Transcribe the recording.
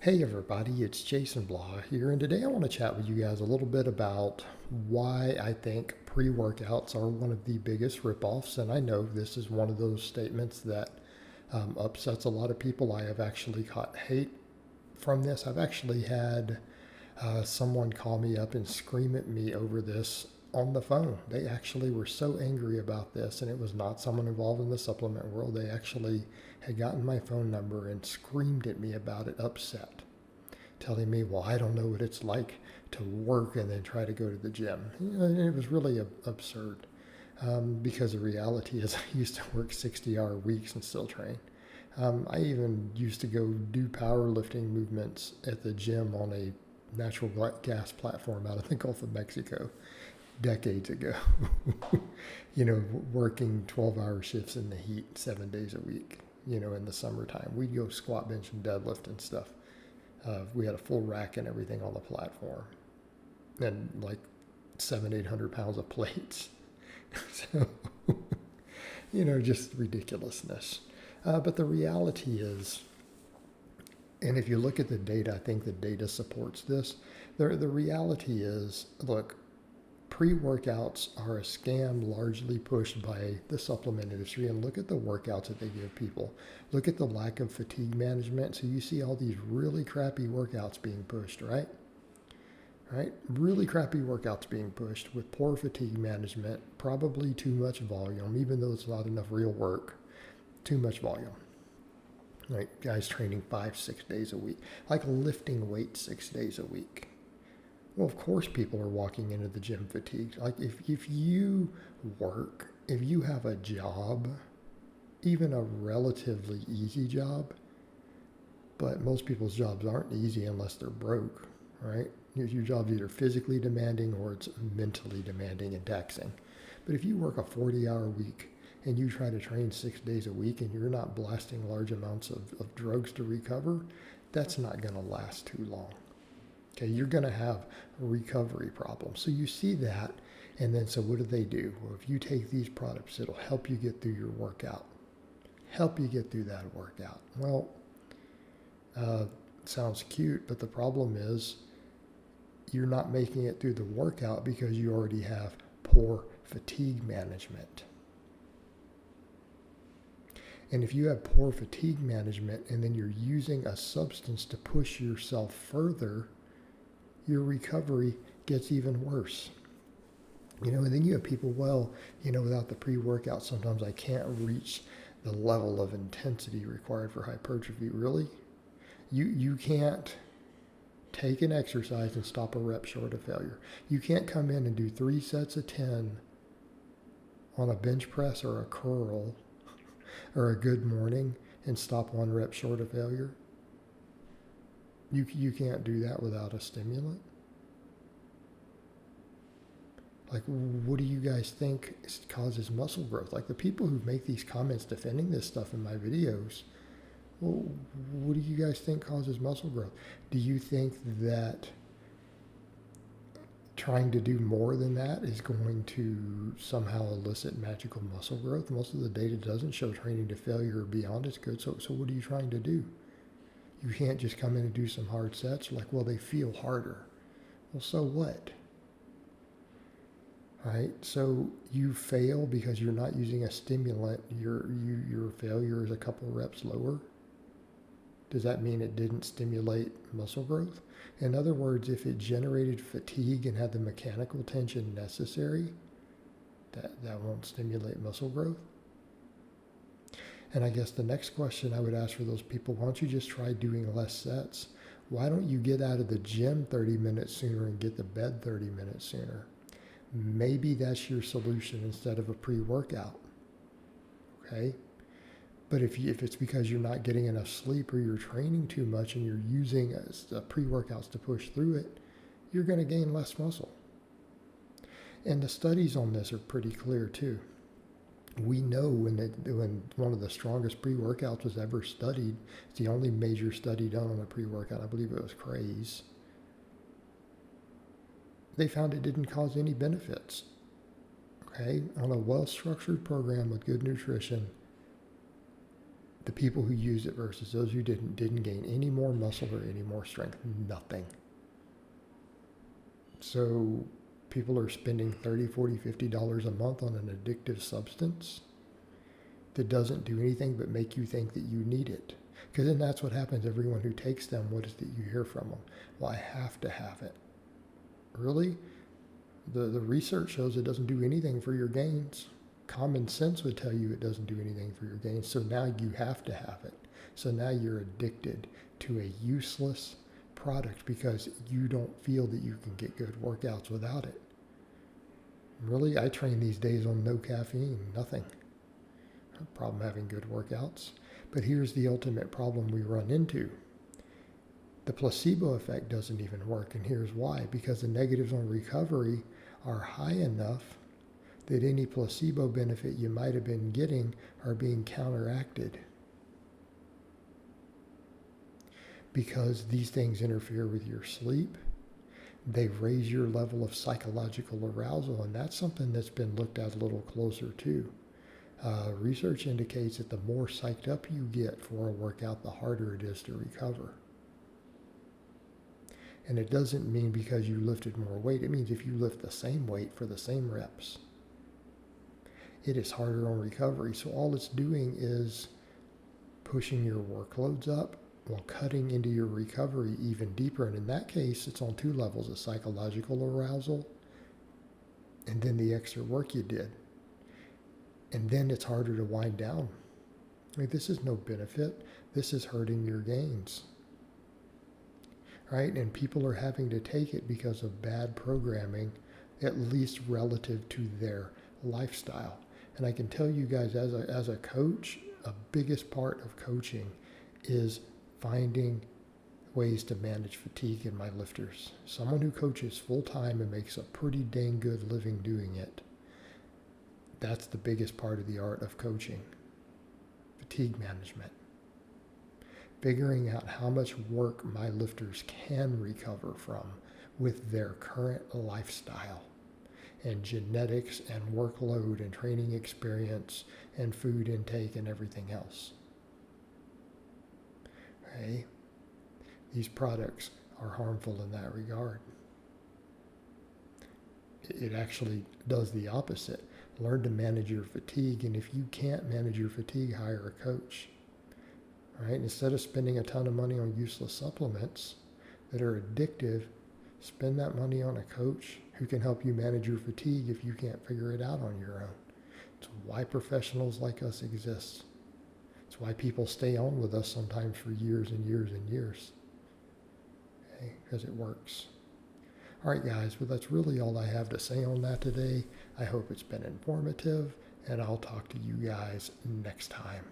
Hey everybody, it's Jason Blaha here, and today I want to chat with you guys a little bit about why I think pre-workouts are one of the biggest ripoffs. And I know this is one of those statements that upsets a lot of people. I have actually caught hate from this. I've actually had someone call me up and scream at me over this on the phone. They actually were so angry about this, and it was not someone involved in the supplement world. They actually had gotten my phone number and screamed at me about it, upset, telling me, well, I don't know what it's like to work and then try to go to the gym. It was really absurd because the reality is I used to work 60-hour weeks and still train. I even used to go do powerlifting movements at the gym on a natural gas platform out of the Gulf of Mexico decades ago. Working 12-hour shifts in the heat 7 days a week, in the summertime. We'd go squat, bench, and deadlift and stuff. We had a full rack and everything on the platform, and like 800 pounds of plates. So, just ridiculousness. But the reality is, and if you look at the data, I think the data supports this. The reality is, look, pre-workouts are a scam largely pushed by the supplement industry. And look at the workouts that they give people. Look at the lack of fatigue management. So you see all these really crappy workouts being pushed, right? Right? Really crappy workouts being pushed with poor fatigue management, probably too much volume, even though it's not enough real work. Too much volume. Right? Guys training 5-6 days a week, like lifting weights 6 days a week. Well, of course, people are walking into the gym fatigued. Like if you work, if you have a job, even a relatively easy job, but most people's jobs aren't easy unless they're broke, right? Your job's either physically demanding or it's mentally demanding and taxing. But if you work a 40-hour week and you try to train 6 days a week and you're not blasting large amounts of drugs to recover, that's not going to last too long. Okay, you're going to have recovery problems. So you see that, and then so what do? Well, if you take these products, it'll help you get through your workout. Help you get through that workout. Well, sounds cute, but the problem is you're not making it through the workout because you already have poor fatigue management. And if you have poor fatigue management and then you're using a substance to push yourself further, your recovery gets even worse. And then you have people, without the pre-workout, sometimes I can't reach the level of intensity required for hypertrophy. Really? You can't take an exercise and stop a rep short of failure. You can't come in and do 3 sets of 10 on a bench press or a curl or a good morning and stop 1 rep short of failure. You can't do that without a stimulant. Like, what do you guys think causes muscle growth? Like, the people who make these comments defending this stuff in my videos, well, what do you guys think causes muscle growth? Do you think that trying to do more than that is going to somehow elicit magical muscle growth? Most of the data doesn't show training to failure or beyond is good. So what are you trying to do? You can't just come in and do some hard sets. Like, well, they feel harder. Well, so what? Right? So you fail because you're not using a stimulant. Your failure is a couple reps lower. Does that mean it didn't stimulate muscle growth? In other words, if it generated fatigue and had the mechanical tension necessary, that won't stimulate muscle growth. And I guess the next question I would ask for those people, why don't you just try doing less sets? Why don't you get out of the gym 30 minutes sooner and get to bed 30 minutes sooner? Maybe that's your solution instead of a pre-workout. Okay? But if it's because you're not getting enough sleep or you're training too much and you're using pre-workouts to push through it, you're going to gain less muscle. And the studies on this are pretty clear too. We know when one of the strongest pre-workouts was ever studied, it's the only major study done on a pre-workout, I believe it was Craze, they found it didn't cause any benefits. Okay, on a well-structured program with good nutrition, The people who used it versus those who didn't gain any more muscle or any more strength. Nothing. So people are spending $30, $40, $50 a month on an addictive substance that doesn't do anything but make you think that you need it. Because then that's what happens. Everyone who takes them, what is it you hear from them? Well, I have to have it. Really? The research shows it doesn't do anything for your gains. Common sense would tell you it doesn't do anything for your gains. So now you have to have it. So now you're addicted to a useless product because you don't feel that you can get good workouts without it. Really, I train these days on no caffeine, nothing. No problem having good workouts. But here's the ultimate problem we run into. The placebo effect doesn't even work, and here's why. Because the negatives on recovery are high enough that any placebo benefit you might have been getting are being counteracted. Because these things interfere with your sleep, they raise your level of psychological arousal, and that's something that's been looked at a little closer too. Research indicates that the more psyched up you get for a workout, the harder it is to recover. And it doesn't mean because you lifted more weight. It means if you lift the same weight for the same reps, it is harder on recovery. So all it's doing is pushing your workloads up while cutting into your recovery even deeper. And in that case, it's on two levels: a psychological arousal and then the extra work you did. And then it's harder to wind down. I mean, this is no benefit. This is hurting your gains. Right? And people are having to take it because of bad programming, at least relative to their lifestyle. And I can tell you guys, as a coach, a biggest part of coaching is finding ways to manage fatigue in my lifters. Someone who coaches full time and makes a pretty dang good living doing it. That's the biggest part of the art of coaching. Fatigue management. Figuring out how much work my lifters can recover from with their current lifestyle and genetics and workload and training experience and food intake and everything else. Okay? These products are harmful in that regard. It actually does the opposite. Learn to manage your fatigue, and if you can't manage your fatigue, hire a coach. Right? Instead of spending a ton of money on useless supplements that are addictive, spend that money on a coach who can help you manage your fatigue if you can't figure it out on your own. It's why professionals like us exist. It's why people stay on with us sometimes for years and years and years. Okay? Because it works. All right, guys, well, that's really all I have to say on that today. I hope it's been informative, and I'll talk to you guys next time.